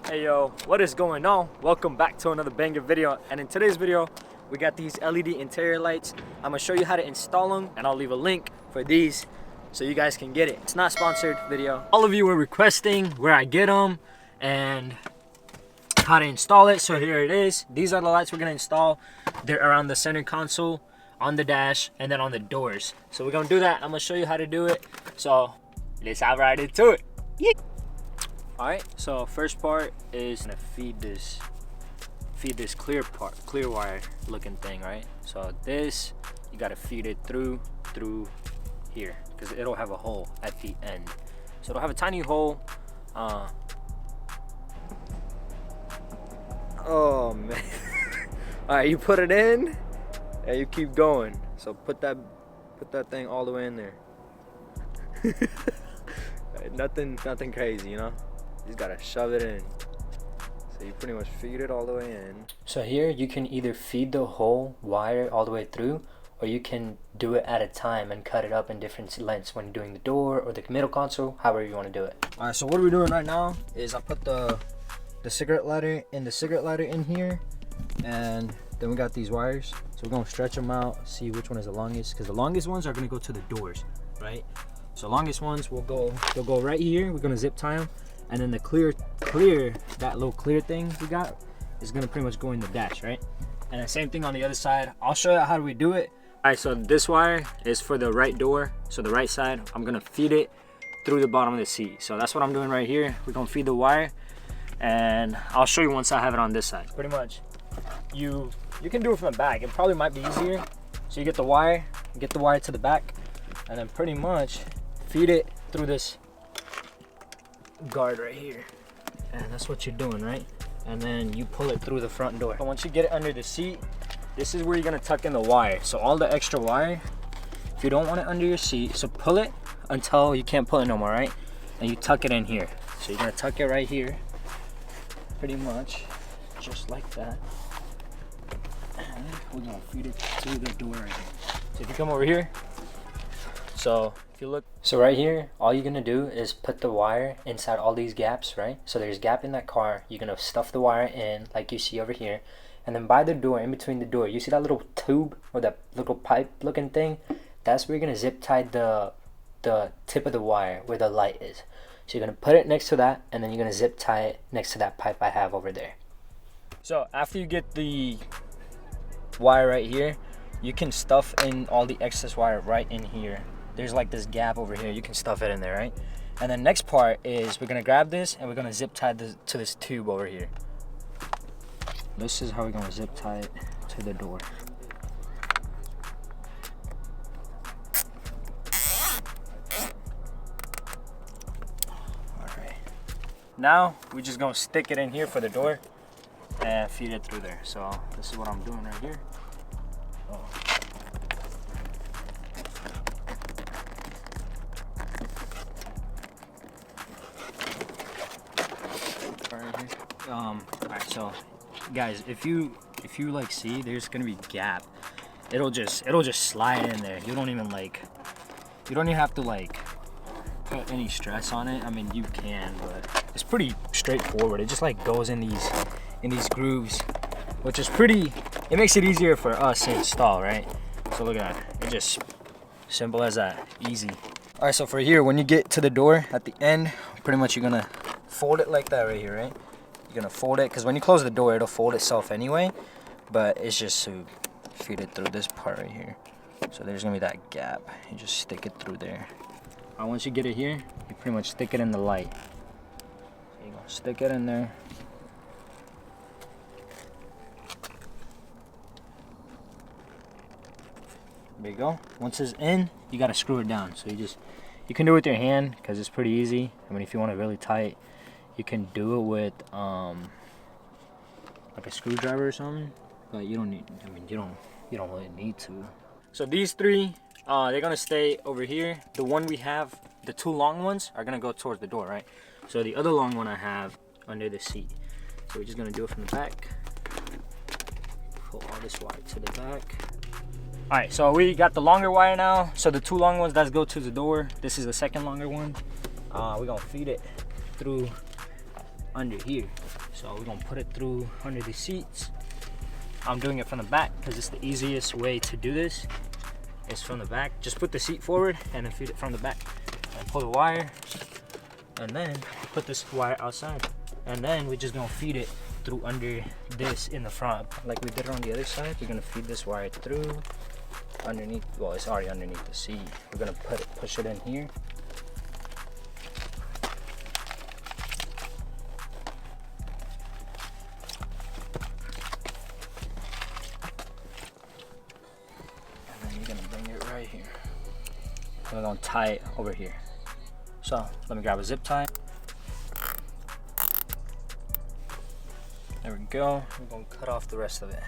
Hey yo, what is going on? Welcome back to another banger video, and in today's video we got these LED interior lights. I'm gonna show you how to install them, and I'll leave a link for these so you guys can get it. It's not a sponsored video. All of you were requesting where I get them and how to install it, so here it is. These are the lights we're gonna install. They're around the center console, on the dash, and then on the doors. So we're gonna do that. I'm gonna show you how to do it, so let's hop right into it. Yeah. All right, so first part is gonna feed this clear wire looking thing, right? So this, you gotta feed it through here, because it'll have a hole at the end. So it'll have a tiny hole. Oh man. All right, you put it in and you keep going. So put that thing all the way in there. Nothing crazy, you know? You just gotta shove it in. So you pretty much feed it all the way in. So here you can either feed the whole wire all the way through, or you can do it at a time and cut it up in different lengths when you're doing the door or the middle console, however you want to do it. All right, so what we're doing right now is I put the cigarette lighter in here, and then we got these wires. So we're gonna stretch them out, see which one is the longest, because the longest ones are gonna go to the doors, right? So longest ones will go right here. We're gonna zip tie them, and then the clear, that little clear thing we got is gonna pretty much go in the dash, right? And the same thing on the other side. I'll show you how do we do it. All right, so this wire is for the right door. So the right side, I'm gonna feed it through the bottom of the seat. So that's what I'm doing right here. We're gonna feed the wire, and I'll show you once I have it on this side. Pretty much, you can do it from the back. It probably might be easier. So you get the wire to the back, and then pretty much feed it through this guard right here, and that's what you're doing, right? And then you pull it through the front door. But once you get it under the seat, this is where you're gonna tuck in the wire. So all the extra wire, if you don't want it under your seat, so pull it until you can't pull it no more, right? And you tuck it in here. So you're gonna tuck it right here, pretty much just like that, and we're gonna feed it through the door right here. So if you come over here, so if you look, so right here, all you're gonna do is put the wire inside all these gaps, right? So there's a gap in that car. You're gonna stuff the wire in like you see over here, and then by the door, in between the door, you see that little tube or that little pipe looking thing? That's where you're gonna zip tie the tip of the wire where the light is. So you're gonna put it next to that, and then you're gonna zip tie it next to that pipe I have over there. So after you get the wire right here, you can stuff in all the excess wire right in here. There's like this gap over here, you can stuff it in there, right? And then next part is we're gonna grab this and we're gonna zip tie this to this tube over here. This is how we're gonna zip tie it to the door. Alright. Now we're just gonna stick it in here for the door and feed it through there. So this is what I'm doing right here. Oh. Alright, so guys, if you like see, there's gonna be a gap. It'll just slide in there. You don't even have to like put any stress on it. I mean, you can, but it's pretty straightforward. It just like goes in these grooves, which is it makes it easier for us to install, right? So look at that. It's just simple as that, easy. All right, so for here, when you get to the door at the end, pretty much you're gonna fold it like that right here, right? You're gonna fold it, because when you close the door, it'll fold itself anyway, but it's just to feed it through this part right here. So there's gonna be that gap. You just stick it through there. All right, once you get it here, you pretty much stick it in the light. So you're gonna stick it in there. There you go. Once it's in, you gotta screw it down. So you can do it with your hand, because it's pretty easy. I mean, if you want it really tight, you can do it with like a screwdriver or something, but you don't need. I mean, you don't really need to. So these three, they're gonna stay over here. The one we have, the two long ones, are gonna go towards the door, right? So the other long one I have under the seat. So we're just gonna do it from the back. Pull all this wire to the back. All right, so we got the longer wire now. So the two long ones that go to the door. This is the second longer one. We're gonna feed it through under here. So we're gonna put it through under the seats. I'm doing it from the back because it's the easiest way to do this. It's from the back. Just put the seat forward and then feed it from the back. And pull the wire, and then put this wire outside. And then we're just gonna feed it through under this in the front. Like we did it on the other side, we're gonna feed this wire through underneath. Well, it's already underneath the seat. We're gonna push it in here. We're gonna tie it over here. So let me grab a zip tie. There we go. We're gonna cut off the rest of it.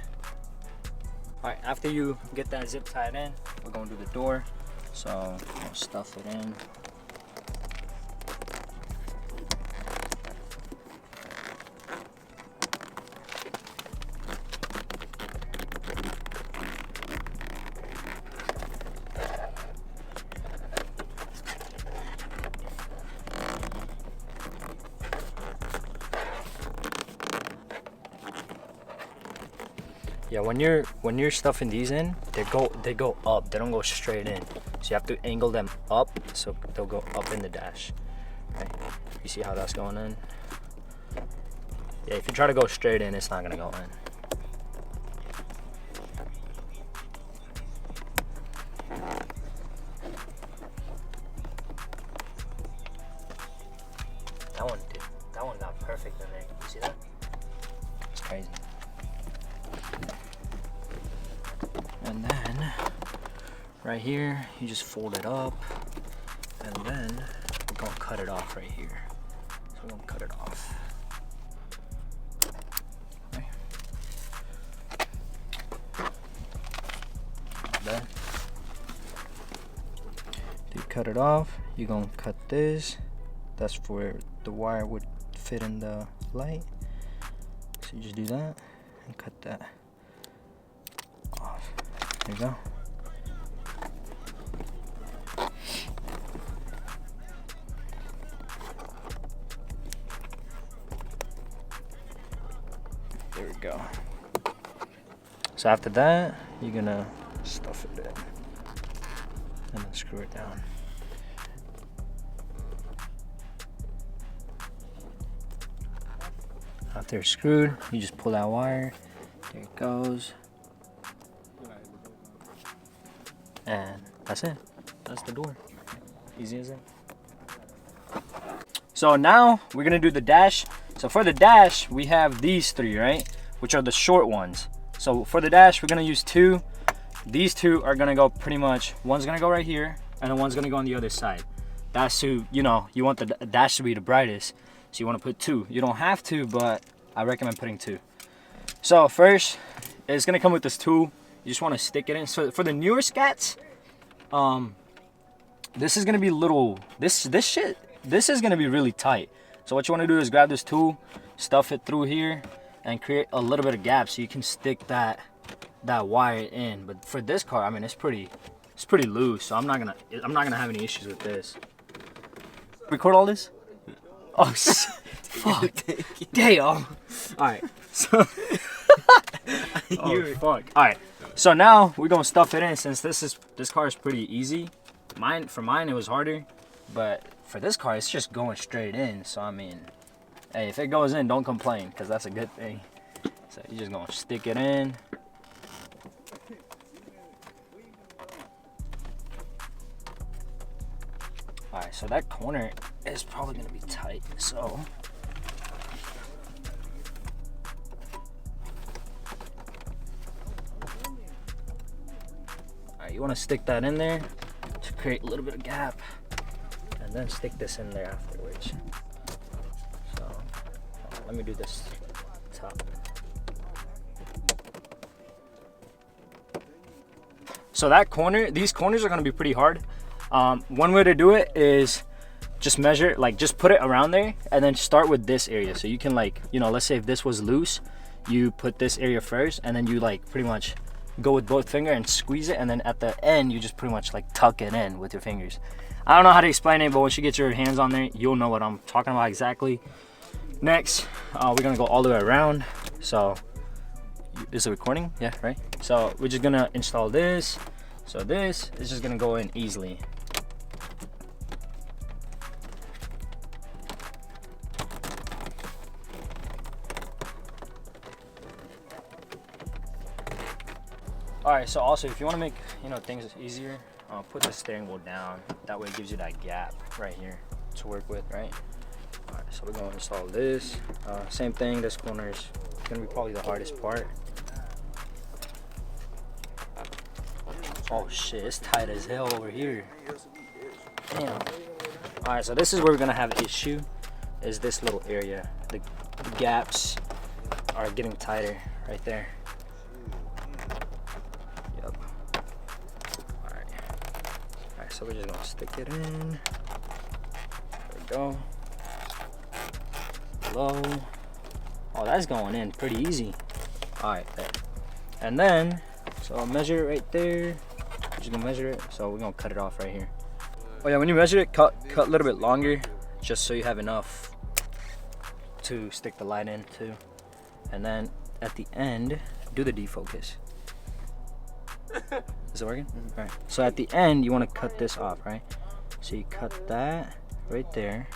All right, after you get that zip tied in, we're gonna do the door. So I'm gonna stuff it in. Yeah, when you're stuffing these in, they go up. They don't go straight in. So you have to angle them up so they'll go up in the dash. Right? You see how that's going in? Yeah, if you try to go straight in, it's not gonna go in. That one got perfect in there. You see that? It's crazy. And then right here, you just fold it up, and then we're gonna cut it off right here. So we're gonna cut it off. Okay. Then you cut it off, you're gonna cut this. That's where the wire would fit in the light. So you just do that and cut that off. There you go. There we go. So after that, you're gonna stuff it in and then screw it down. After it's screwed, you just pull that wire. There it goes. And that's it. That's the door. Easy as it. So now we're gonna do the dash. So for the dash, we have these three, right? Which are the short ones. So for the dash, we're gonna use two. These two are gonna go pretty much, one's gonna go right here, and then one's gonna go on the other side. That's to, you know, you want the dash to be the brightest. So you wanna put two. You don't have to, but I recommend putting two. So first, it's gonna come with this tool. You just wanna stick it in. So for the newer scats, this is gonna be little, this is gonna be really tight. So what you wanna do is grab this tool, stuff it through here, and create a little bit of gap so you can stick that wire in. But for this car, I mean, it's pretty loose. So I'm not gonna have any issues with this. Record all this? Oh, fuck. Damn. All right. So, oh, fuck. All right. So now we're gonna stuff it in. Since this car is pretty easy. For mine it was harder, but for this car it's just going straight in. So I mean, hey, if it goes in, don't complain, because that's a good thing. So you're just gonna stick it in. Alright, so that corner is probably gonna be tight, so alright, you wanna stick that in there to create a little bit of gap, and then stick this in there afterwards. So let me do this top. So that corner, these corners are gonna be pretty hard. One way to do it is just measure, like just put it around there and then start with this area. So you can, like, you know, let's say if this was loose, you put this area first and then you like pretty much go with both finger and squeeze it, and then at the end you just pretty much like tuck it in with your fingers. I don't know how to explain it, but once you get your hands on there, you'll know what I'm talking about exactly. Next, we're gonna go all the way around. So, is it recording? Yeah, right? So we're just gonna install this. So this is just gonna go in easily. All right, so also if you want to make, you know, things easier, put the steering wheel down. That way it gives you that gap right here to work with, right? All right, so we're gonna install this. Same thing, this corner is gonna be probably the hardest part. Oh shit, it's tight as hell over here. Damn. All right, so this is where we're gonna have an issue, is this little area. The gaps are getting tighter right there. Yep. All right, so we're just gonna stick it in. There we go. Low. Oh, that's going in pretty easy. All right, there. And then, so I'll measure it right there. Just gonna measure it, so we're gonna cut it off right here. Oh yeah, when you measure it, cut a little bit longer, just so you have enough to stick the light in too. And then at the end, do the defocus. Is it working? All right. So at the end, you want to cut this off, right? So you cut that right there.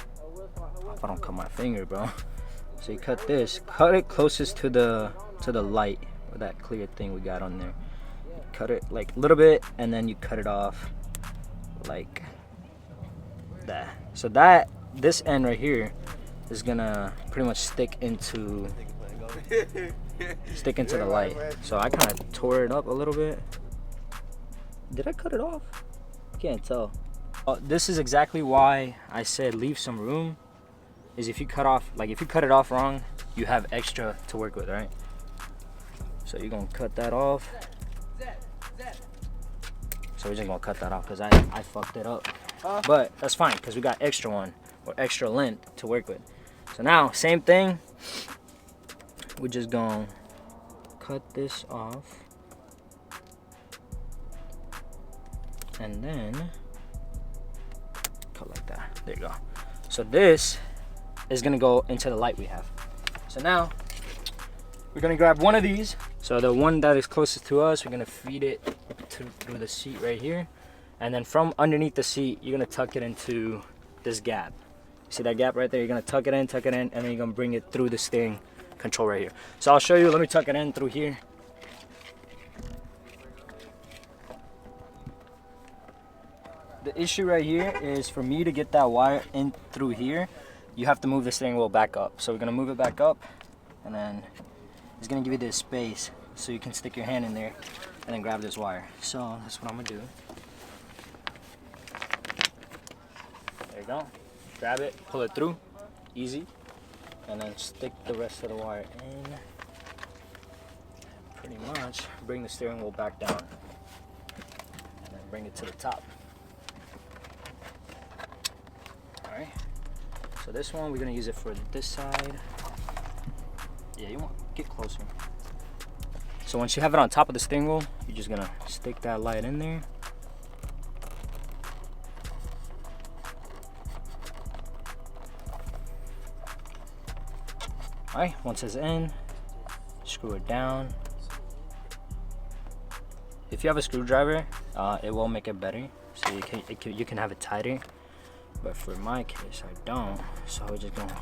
If I don't cut my finger, bro. So you cut this. Cut it closest to the light, or that clear thing we got on there. You cut it like a little bit, and then you cut it off like that. So that this end right here is gonna pretty much stick into the light. So I kind of tore it up a little bit. Did I cut it off? I can't tell. This is exactly why I said leave some room. Is if you cut it off wrong, you have extra to work with, right? So you're gonna cut that off. So we're just gonna cut that off because I fucked it up. But that's fine because we got extra one or extra length to work with. So now, same thing. We're just gonna cut this off. And then cut like that. There you go. So this is gonna go into the light we have. So now we're gonna grab one of these. So the one that is closest to us, we're gonna feed it through the seat right here. And then from underneath the seat, you're gonna tuck it into this gap. See that gap right there? You're gonna tuck it in, and then you're gonna bring it through the steering control right here. So I'll show you, let me tuck it in through here. The issue right here is for me to get that wire in through here, you have to move the steering wheel back up. So we're gonna move it back up, and then it's gonna give you this space so you can stick your hand in there and then grab this wire. So that's what I'm gonna do. There you go. Grab it, pull it through, easy, and then stick the rest of the wire in. Pretty much bring the steering wheel back down, and then bring it to the top. All right. So this one, we're gonna use it for this side. Yeah, you want get closer. So once you have it on top of the steering wheel, you're just gonna stick that light in there. All right, once it's in, screw it down. If you have a screwdriver, it will make it better. So you can have it tighter. But for my case, I don't. So we're just gonna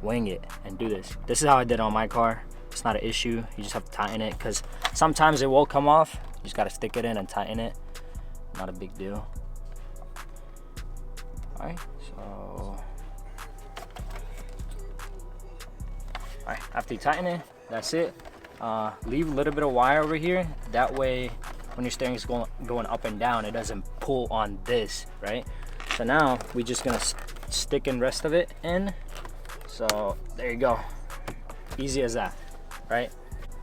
wing it and do this. This is how I did it on my car. It's not an issue. You just have to tighten it because sometimes it will come off. You just gotta stick it in and tighten it. Not a big deal. All right, so. All right, after you tighten it, that's it. Leave a little bit of wire over here. That way, when your steering is going up and down, it doesn't pull on this, right? So now we're just gonna stick in rest of it in. So there you go, easy as that, right?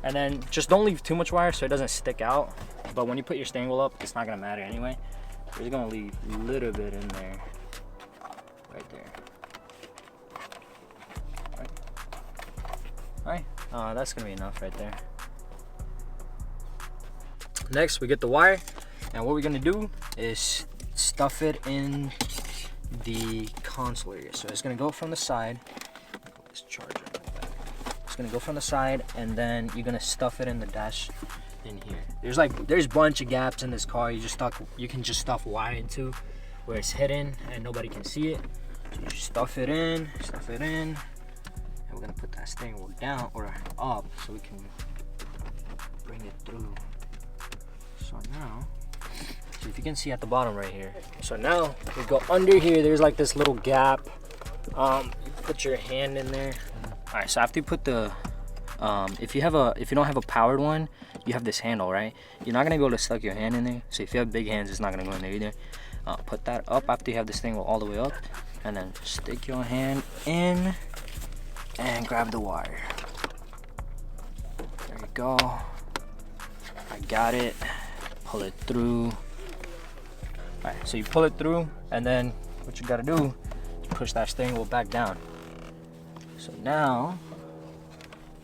And then just don't leave too much wire so it doesn't stick out. But when you put your steering wheel up, it's not gonna matter anyway. We're just gonna leave a little bit in there, right there. All right, that's gonna be enough right there. Next, we get the wire, and what we're gonna do is stuff it in the console area. So it's gonna go from the side. This It's gonna go from the side, and then you're gonna stuff it in the dash in here. There's a bunch of gaps in this car. You can just stuff wire into where it's hidden and nobody can see it. So you just stuff it in, and we're gonna put that steering wheel down or up so we can bring it through. So now, so if you can see at the bottom right here. So now we go under here. There's like this little gap. You put your hand in there. All right. So after you put the, if you don't have a powered one, you have this handle, right? You're not gonna be able to stuck your hand in there. So if you have big hands, it's not gonna go in there either. Put that up after you have this thing all the way up, and then stick your hand in and grab the wire. There you go. I got it. Pull it through. Alright, so you pull it through, and then what you gotta do is push that steering wheel back down. So now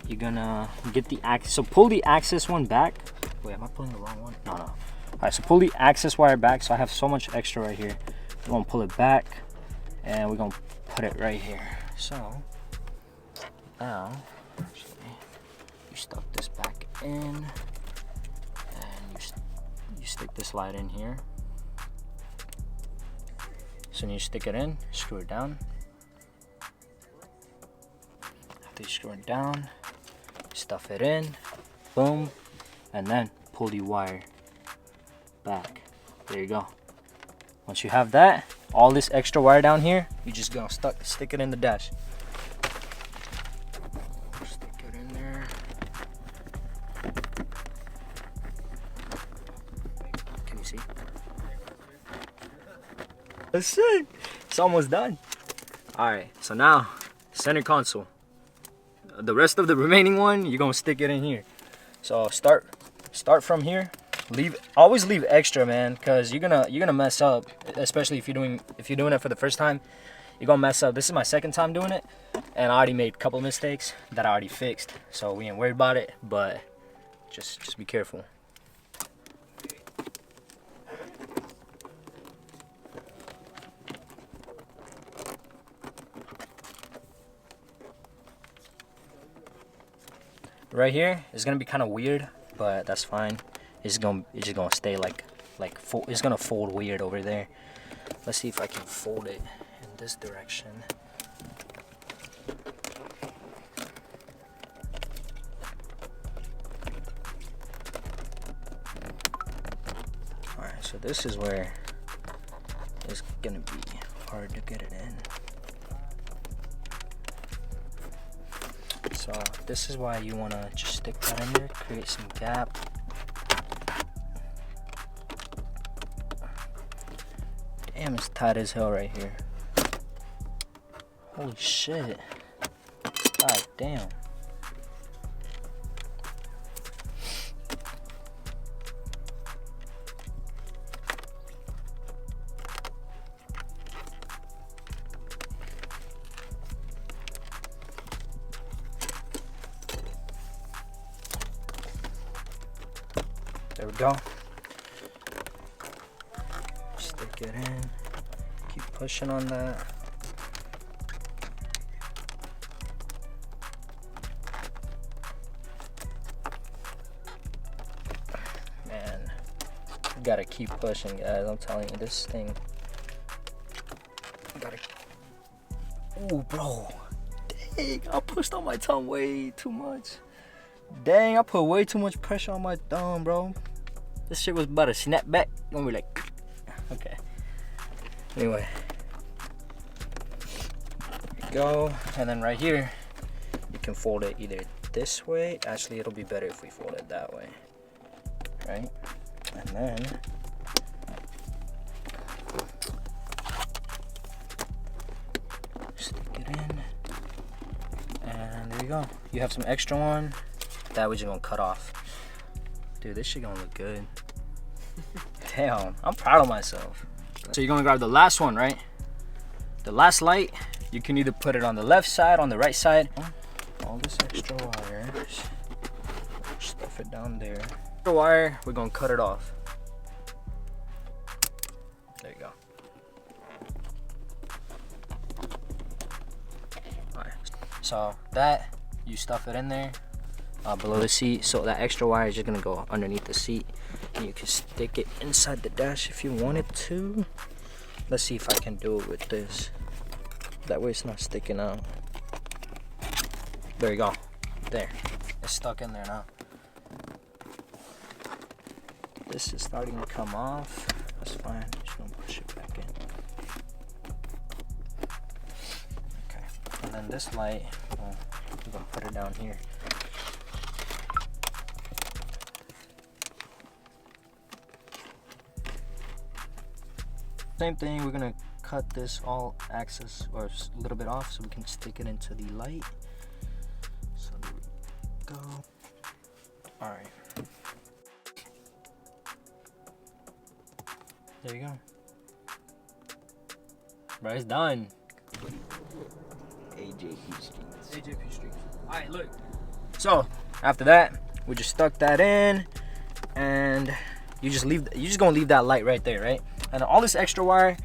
you're gonna get the axis. So pull the axis one back. Wait, am I pulling the wrong one? No. Alright, so pull the axis wire back. So I have so much extra right here. We're gonna pull it back, and we're gonna put it right here. So now, actually, you stuck this back in, and you stick this light in here. So when you stick it in, screw it down. After you screw it down, stuff it in, boom, and then pull the wire back. There you go. Once you have that, all this extra wire down here, you just gonna stick it in the dash. Stick it in there. Can you see? That's it. It's almost done. All right, so now center console. The rest of the remaining one, you're gonna stick it in here. So start from here. Always leave extra, man, because you're gonna mess up, especially if you're doing it for the first time. You're gonna mess up. This is my second time doing it, and I already made a couple mistakes that I already fixed, so we ain't worried about it. But just be careful. Right here is gonna be kind of weird, but that's fine. It's just gonna stay it's gonna fold weird over there. Let's see if I can fold it in this direction. All right, so this is where it's gonna be hard to get it in. So this is why you wanna just stick that in there, create some gap. Damn, it's tight as hell right here. Holy shit. God damn. There we go. Stick it in. Keep pushing on that. Man, you gotta keep pushing, guys. I'm telling you, this thing. You gotta. Ooh, bro. Dang, I pushed on my tongue way too much. Dang, I put way too much pressure on my thumb, bro. This shit was about to snap back. Gonna be like, okay. Anyway, there you go. And then right here, you can fold it either this way. Actually, it'll be better if we fold it that way, right? And then stick it in, and there you go. You have some extra one that we're just gonna cut off. Dude, this shit gonna look good. Damn, I'm proud of myself. So you're gonna grab the last one, right? The last light, you can either put it on the left side, on the right side. All this extra wire, stuff it down there. The wire, we're gonna cut it off. There you go. All right, so that, you stuff it in there below the seat. So that extra wire is just gonna go underneath the seat, and you can stick it inside the dash if you wanted to. Let's see if I can do it with this. That way it's not sticking out. There you go. There. It's stuck in there now. This is starting to come off. That's fine. Just gonna push it back in. Okay. And then this light, we're gonna put it down here. Same thing, we're gonna cut this all access or a little bit off so we can stick it into the light. So there we go. All right. There you go. Bro, it's done. AJP Streets. AJP Streets. All right, look. So after that, we just stuck that in, and you just gonna leave that light right there, right? And all this extra wire,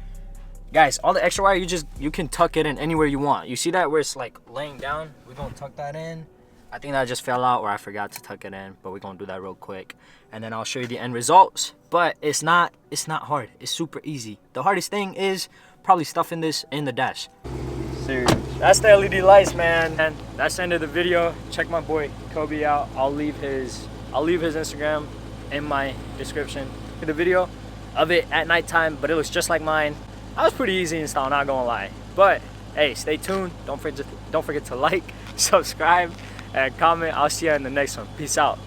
guys, all the extra wire, you can tuck it in anywhere you want. You see that where it's like laying down? We're gonna tuck that in. I think that just fell out, or I forgot to tuck it in, but we're gonna do that real quick, and then I'll show you the end results. But it's not hard. It's super easy. The hardest thing is probably stuffing this in the dash. Seriously. That's the LED lights, man. And that's the end of the video. Check my boy Kobe out. I'll leave his Instagram in my description. The video of it at nighttime, but it looks just like mine. I was pretty easy to install, not gonna lie. But hey, stay tuned. Don't forget to like, subscribe, and comment. I'll see you in the next one. Peace out.